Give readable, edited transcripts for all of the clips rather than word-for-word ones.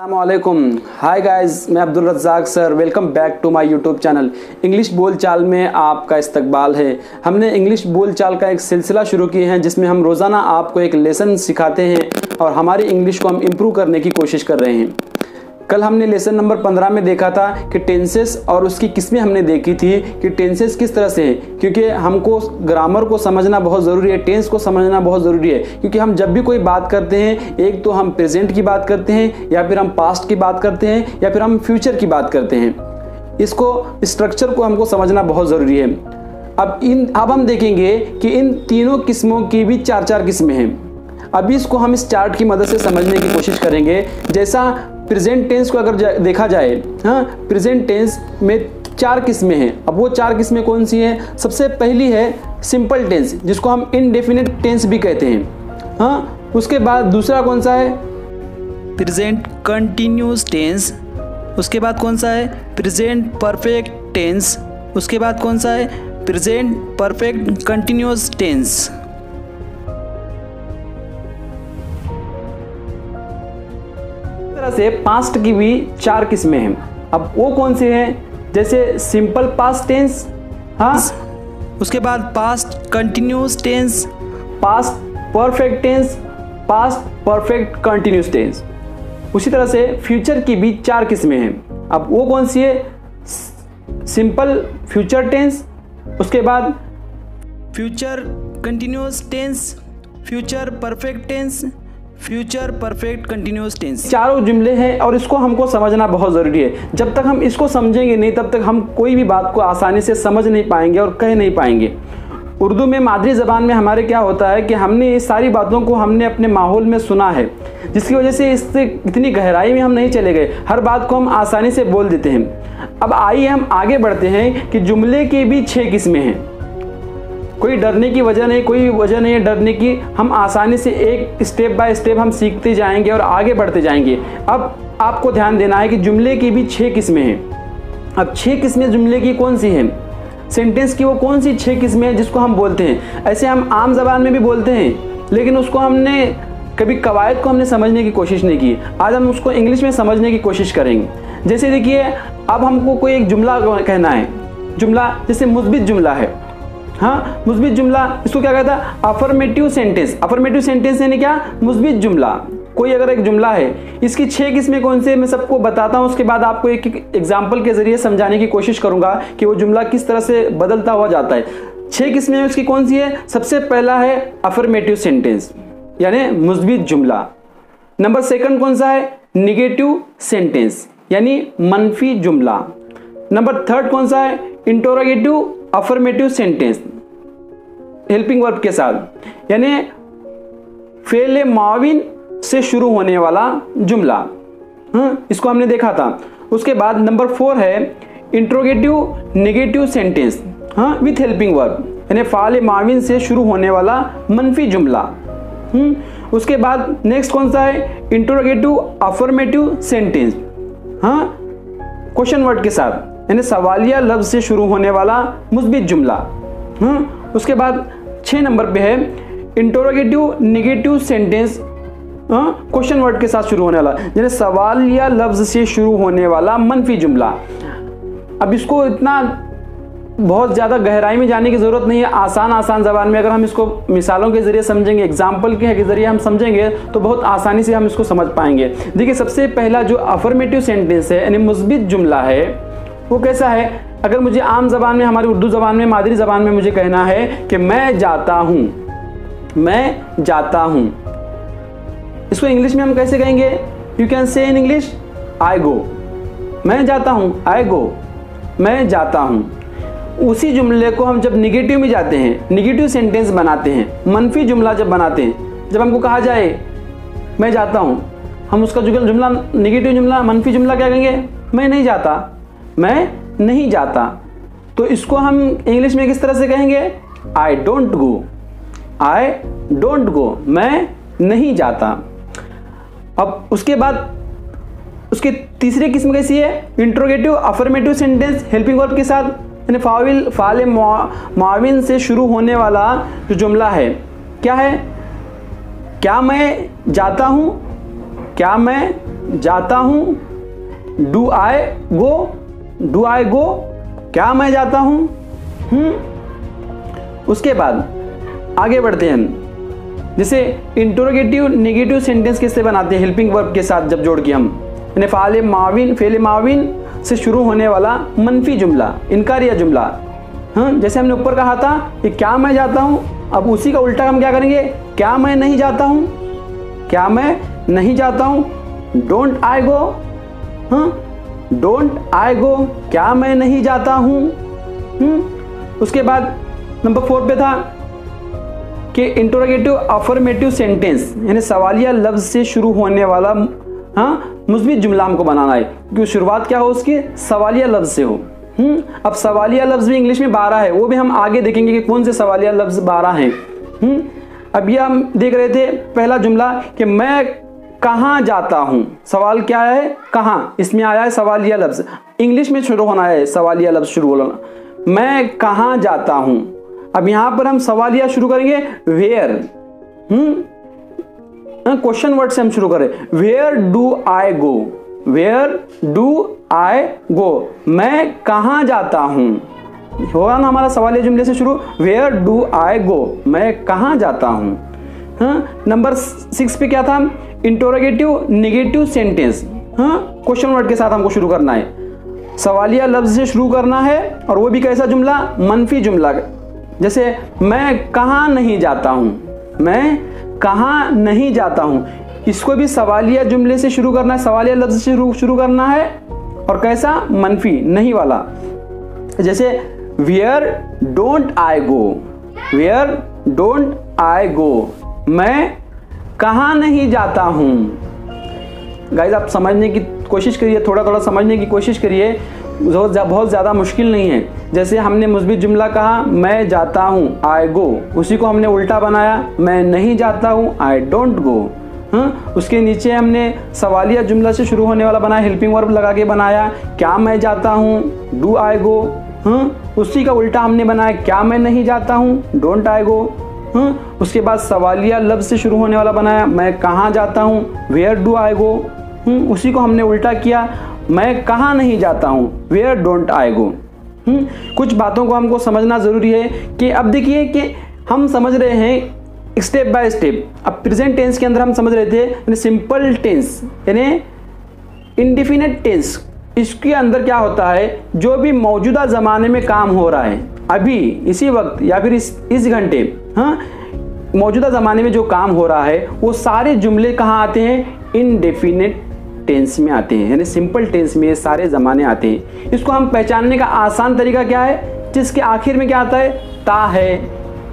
अस्सलामुअलैकुम। Hi guys, मैं Abdul Razaq sir. Welcome back to my YouTube channel. English बोलचाल में आपका इस्तकबाल है। हमने इंग्लिश बोलचाल का एक सिलसिला शुरू किए हैं जिसमें हम रोज़ाना आपको एक लेसन सिखाते हैं और हमारी इंग्लिश को हम इम्प्रूव करने की कोशिश कर रहे हैं। कल हमने लेसन नंबर 15 में देखा था कि टेंसेस और उसकी किस्में हमने देखी थी कि टेंसेस किस तरह से हैं, क्योंकि हमको ग्रामर को समझना बहुत ज़रूरी है, टेंस को समझना बहुत ज़रूरी है। क्योंकि हम जब भी कोई बात करते हैं, एक तो हम प्रेजेंट की बात करते हैं, या फिर हम पास्ट की बात करते हैं, या फिर हम फ्यूचर की बात करते हैं। इसको स्ट्रक्चर को हमको समझना बहुत ज़रूरी है। अब हम देखेंगे कि इन तीनों किस्मों की भी चार चार किस्में हैं। अभी इसको हम इस चार्ट की मदद से समझने की कोशिश करेंगे। जैसा प्रेजेंट टेंस को अगर देखा जाए, प्रेजेंट टेंस में चार किस्में हैं। अब वो चार किस्में कौन सी हैं? सबसे पहली है सिंपल टेंस, जिसको हम इनडेफिनिट टेंस भी कहते हैं। उसके बाद दूसरा कौन सा है? Present continuous tense. उसके बाद कौन सा है? Present perfect tense. उसके बाद कौन सा है? Present perfect continuous tense. से पास्ट की भी चार किस्में हैं। अब वो कौन से हैं? जैसे सिंपल पास्ट टेंस, उसके बाद past continuous tense, past perfect tense, past perfect continuous tense. उसी तरह से फ्यूचर की भी चार किस्में हैं। अब वो कौन सी है? सिंपल फ्यूचर टेंस, उसके बाद future continuous tense, future perfect tense, future perfect continuous tense. चारों जुमले हैं और इसको हमको समझना बहुत ज़रूरी है। जब तक हम इसको समझेंगे नहीं, तब तक हम कोई भी बात को आसानी से समझ नहीं पाएंगे और कह नहीं पाएंगे। उर्दू में मादरी ज़बान में हमारे क्या होता है कि हमने इस सारी बातों को हमने अपने माहौल में सुना है, जिसकी वजह से इससे इतनी गहराई में हम नहीं चले गए। हर बात को हम आसानी से बोल देते हैं। अब आइए हम आगे बढ़ते हैं कि जुमले की भी 6 किस्में हैं। कोई डरने की वजह नहीं, कोई वजह नहीं है डरने की। हम आसानी से एक स्टेप बाय स्टेप हम सीखते जाएंगे और आगे बढ़ते जाएंगे। अब आपको ध्यान देना है कि जुमले की भी 6 किस्में हैं। अब 6 किस्में जुमले की कौन सी हैं? सेंटेंस की वो कौन सी 6 किस्में हैं जिसको हम बोलते हैं? ऐसे हम आम जबान में भी बोलते हैं, लेकिन उसको हमने कभी कवायद को हमने समझने की कोशिश नहीं की। आज हम उसको इंग्लिश में समझने की कोशिश करेंगे। जैसे देखिए, अब हमको कोई एक जुमला कहना है। जुमला जैसे मुस्बित जुमला है। मुस्बित जुमला, इसको क्या कहता है? Affirmative sentence. अफर्मेटिव सेंटेंस यानी क्या? मुस्बित जुमला। कोई अगर एक जुमला है, इसकी 6 किस्में कौन से मैं सबको बताता हूं। उसके बाद आपको एक एग्जाम्पल के जरिए समझाने की कोशिश करूंगा कि वो जुमला किस तरह से बदलता हुआ जाता है। 6 किस्में उसकी कौन सी है? सबसे पहला है अफर्मेटिव सेंटेंस, यानी मुस्बित जुमला। नंबर 2 कौन सा है? निगेटिव सेंटेंस, यानी मनफी जुमला। नंबर 3 कौन सा है? Interrogative affirmative sentence, helping verb के साथ, यानी फेले माविन से शुरू होने वाला जुमला। इसको हमने देखा था। उसके बाद नंबर 4 है interrogative negative sentence with helping verb, यानी फाले माविन से शुरू होने वाला मनफी जुमला। उसके बाद नेक्स्ट कौन सा है? Interrogative affirmative sentence, question word के साथ, यानी सवालिया लफ्ज से शुरू होने वाला मुस्बित जुमला। उसके बाद 6 नंबर पे है interrogative negative sentence, question word के साथ शुरू होने वाला, यानी सवालिया लफ्ज से शुरू होने वाला मनफी जुमला। अब इसको इतना बहुत ज़्यादा गहराई में जाने की ज़रूरत नहीं है। आसान ज़बान में अगर हम इसको मिसालों के ज़रिए समझेंगे, एग्जाम्पल के ज़रिए हम समझेंगे, तो बहुत आसानी से हम इसको समझ पाएंगे। देखिए, सबसे पहला जो अफर्मेटिव सेंटेंस है, यानी मुस्बित जुमला है, वो कैसा है? अगर मुझे आम जबान में, हमारी उर्दू जबान में, मादरी जबान में मुझे कहना है कि मैं जाता हूं, मैं जाता हूं, इसको इंग्लिश में हम कैसे कहेंगे? You can say in English I go. मैं जाता हूं, आई गो, मैं जाता हूं। उसी जुमले को हम जब निगेटिव में जाते हैं, निगेटिव सेंटेंस बनाते हैं, मनफी जुमला जब बनाते हैं, जब हमको कहा जाए मैं जाता हूं, हम उसका जुमला, निगेटिव जुमला, मनफी जुमला क्या कहेंगे? मैं नहीं जाता, मैं नहीं जाता। तो इसको हम इंग्लिश में किस तरह से कहेंगे? I don't go, I don't go, मैं नहीं जाता। अब उसके बाद उसकी तीसरी किस्म कैसी है? Interrogative affirmative sentence helping verb के साथ, यानी फाले माविन से शुरू होने वाला जो जुमला है, क्या है? क्या मैं जाता हूं? क्या मैं जाता हूँ, डू आई गो, क्या मैं जाता हूँ। उसके बाद आगे बढ़ते हैं हम, जैसे इंटरोगेटिव नेगेटिव सेंटेंस कैसे बनाते हैं हेल्पिंग वर्ब के साथ जब जोड़ के हम, यानी फेले माविन से शुरू होने वाला मनफी जुमला, इनकारिया जुमला। हाँ, जैसे हमने ऊपर कहा था कि क्या मैं जाता हूँ, अब उसी का उल्टा हम क्या करेंगे, क्या मैं नहीं जाता हूँ, क्या मैं नहीं जाता हूँ, डोंट आई गो। हाँ, डोंट आई गो, क्या मैं नहीं जाता हूँ। उसके बाद नंबर 4 पे था कि इंटरोगेटिव अफर्मेटिव सेंटेंस, यानी सवालिया लफ्ज से शुरू होने वाला मुस्बित जुमला हमको बनाना है, क्योंकि शुरुआत क्या हो उसकी, सवालिया लफ्ज से हो। अब सवालिया लफ्ज भी इंग्लिश में 12 है, वो भी हम आगे देखेंगे कि कौन से सवालिया लफ्ज 12 हैं। अब ये हम देख रहे थे पहला जुमला कि मैं कहाँ जाता हूँ, सवाल क्या है, कहाँ, इसमें आया है सवालिया लफ्ज, इंग्लिश में शुरू होना है सवालिया लफ्ज शुरू होना, मैं कहाँ जाता हूँ। अब यहां पर हम सवालिया शुरू करेंगे वेयर, क्वेश्चन वर्ड से हम शुरू करें, where do I go, where do I go, मैं कहाँ जाता हूँ, होगा ना हमारा सवालिया जुमले से शुरू, वेयर डू आई गो, मैं कहाँ जाता हूँ। नंबर 6 पे क्या था, interrogative negative sentence, question word के साथ हमको शुरू करना है, सवालिया लफ्ज से शुरू करना है, और वो भी कैसा जुमला, मनफी जुमला। जैसे मैं कहाँ नहीं जाता हूँ, मैं कहाँ नहीं जाता हूँ, इसको भी सवालिया जुमले से शुरू करना है, सवालिया लफ्ज से शुरू करना है, और कैसा, मनफी नहीं वाला। जैसे where don't I go, where don't I go, मैं कहाँ नहीं जाता हूँ। गाइस आप समझने की कोशिश करिए, थोड़ा थोड़ा समझने की कोशिश करिए, बहुत ज़्यादा मुश्किल नहीं है। जैसे हमने मुस्बित जुमला कहा, मैं जाता हूँ, आई गो, उसी को हमने उल्टा बनाया, मैं नहीं जाता हूँ, आई डोंट गो। उसके नीचे हमने सवालिया जुमला से शुरू होने वाला बनाया, हेल्पिंग वर्ब लगा के बनाया, क्या मैं जाता हूँ, डू आई गो। उसी का उल्टा हमने बनाया, क्या मैं नहीं जाता हूँ, डोंट आई गो। उसके बाद सवालिया लफ्ज से शुरू होने वाला बनाया, मैं कहाँ जाता हूँ, वेयर डू आई गो। उसी को हमने उल्टा किया, मैं कहाँ नहीं जाता हूँ, वेयर डोंट आई गो। कुछ बातों को हमको समझना जरूरी है कि अब देखिए कि हम समझ रहे हैं स्टेप बाय स्टेप। अब प्रेजेंट टेंस के अंदर हम समझ रहे थे यानी सिंपल टेंस यानी इंडेफिनिट टेंस, इसके अंदर क्या होता है, जो भी मौजूदा जमाने में काम हो रहा है अभी इसी वक्त या फिर इस घंटे, मौजूदा जमाने में जो काम हो रहा है वो सारे जुमले कहाँ आते हैं, इनडेफिनिट टेंस में आते हैं, यानी सिंपल टेंस में ये सारे जमाने आते हैं। इसको हम पहचानने का आसान तरीका क्या है, जिसके आखिर में क्या आता है, ता है,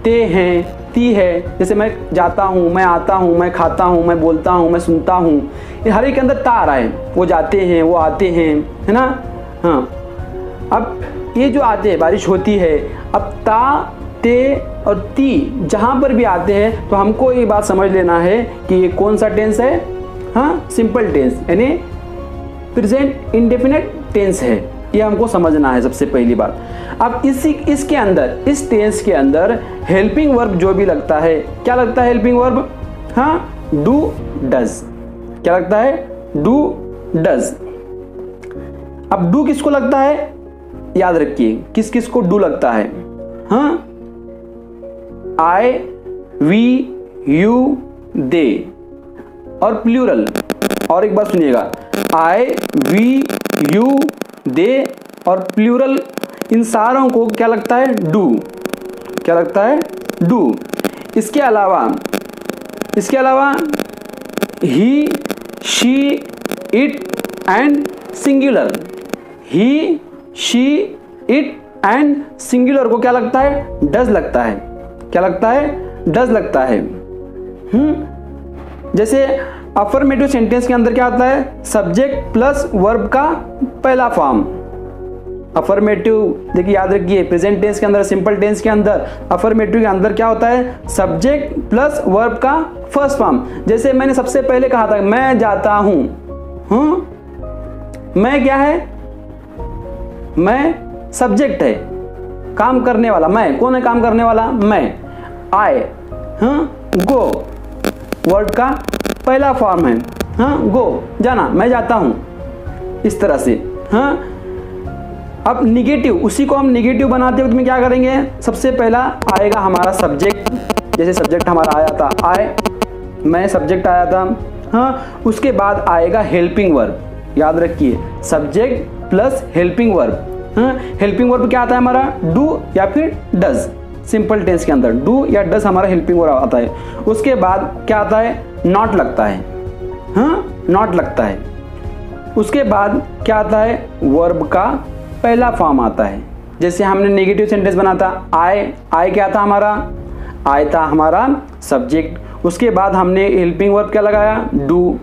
ते हैं, ती है। जैसे मैं जाता हूँ, मैं आता हूँ, मैं खाता हूँ, मैं बोलता हूँ, मैं सुनता हूँ, ये हर एक के अंदर ता आ रहा है, वो जाते हैं, वो आते हैं, है ना। हाँ, अब ये जो आते हैं, बारिश होती है, अब ता, ते और ती जहाँ पर भी आते हैं तो हमको ये बात समझ लेना है कि ये कौन सा टेंस है, हाँ, सिंपल टेंस यानी प्रेजेंट इंडेफिनिट टेंस है, ये हमको समझना है सबसे पहली बात। अब इसके अंदर, इस टेंस के अंदर हेल्पिंग वर्ब जो भी लगता है, क्या लगता है हेल्पिंग वर्ब, हाँ, डू डज। क्या लगता है, डू डज। अब डू किसको लगता है, याद रखिए किस किस को डू लगता है, हाँ, आई, वी, यू, दे और प्लूरल। और एक बार सुनिएगा, आई, वी, यू, दे और प्लूरल, इन सारों को क्या लगता है, डू। क्या लगता है, डू। इसके अलावा he, she, it and singular, he, she, it and singular को क्या लगता है, डज लगता है। क्या लगता है, डज लगता है। जैसे अफर्मेटिव सेंटेंस के अंदर क्या आता है, सब्जेक्ट प्लस वर्ब का पहला फॉर्म। अफर्मेटिव देखिए, याद रखिए, प्रेजेंट टेंस के अंदर, सिंपल टेंस के अंदर, अफर्मेटिव के अंदर क्या होता है, सब्जेक्ट प्लस वर्ब का फर्स्ट फॉर्म। जैसे मैंने सबसे पहले कहा था, मैं जाता हूं, मैं क्या है, मैं सब्जेक्ट है, काम करने वाला। मैं कौन है, काम करने वाला, मैं। आई, गो वर्ड का पहला फॉर्म है, हाँ, गो जाना, मैं जाता हूँ, इस तरह से। हाँ, अब निगेटिव, उसी को हम निगेटिव बनाते वक्त में क्या करेंगे, सबसे पहला आएगा हमारा सब्जेक्ट, जैसे सब्जेक्ट हमारा आया था आई, मैं सब्जेक्ट आया था। हाँ, उसके बाद आएगा हेल्पिंग वर्ब, याद रखिए सब्जेक्ट प्लस हेल्पिंग वर्ब। हाँ, हेल्पिंग वर्ब क्या आता है हमारा, डू या फिर डज, सिंपल टेंस के अंदर डू या डज हमारा हेल्पिंग वर्ब आता है। उसके बाद क्या आता है, नॉट लगता है। हाँ, नॉट लगता है। उसके बाद क्या आता है, वर्ब का पहला फॉर्म आता है। जैसे हमने नेगेटिव सेंटेंस बना था, आई क्या था हमारा, आई था हमारा सब्जेक्ट। उसके बाद हमने हेल्पिंग वर्ब क्या लगाया, डू,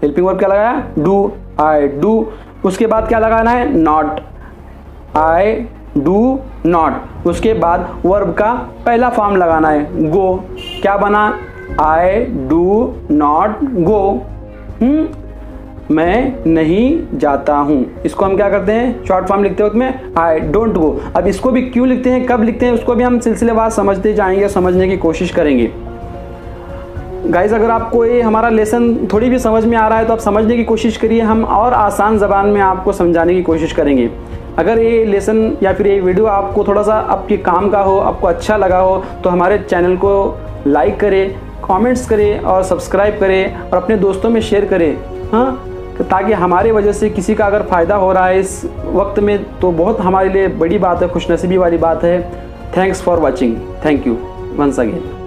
हेल्पिंग वर्ब क्या लगाया, डू, आई डू। उसके बाद क्या लगाना है, नॉट, आई डू नॉट। उसके बाद वर्ब का पहला फॉर्म लगाना है, गो, क्या बना, आई डू नॉट गो, मैं नहीं जाता हूँ। इसको हम क्या करते हैं, शॉर्ट फॉर्म लिखते वक्त में आई डोंट गो। अब इसको भी क्यों लिखते हैं, कब लिखते हैं, उसको भी हम सिलसिलेवार समझते जाएंगे, समझने की कोशिश करेंगे। गाइस, अगर आपको ये हमारा लेसन थोड़ी भी समझ में आ रहा है तो आप समझने की कोशिश करिए, हम और आसान ज़बान में आपको समझाने की कोशिश करेंगे। अगर ये लेसन या फिर ये वीडियो आपको थोड़ा सा आपके काम का हो, आपको अच्छा लगा हो, तो हमारे चैनल को लाइक करें, कमेंट्स करें और सब्सक्राइब करें और अपने दोस्तों में शेयर करें। हाँ, ताकि हमारे वजह से किसी का अगर फ़ायदा हो रहा है इस वक्त में तो बहुत हमारे लिए बड़ी बात है, खुशनसीबी वाली बात है। Thanks for watching, thank you once again.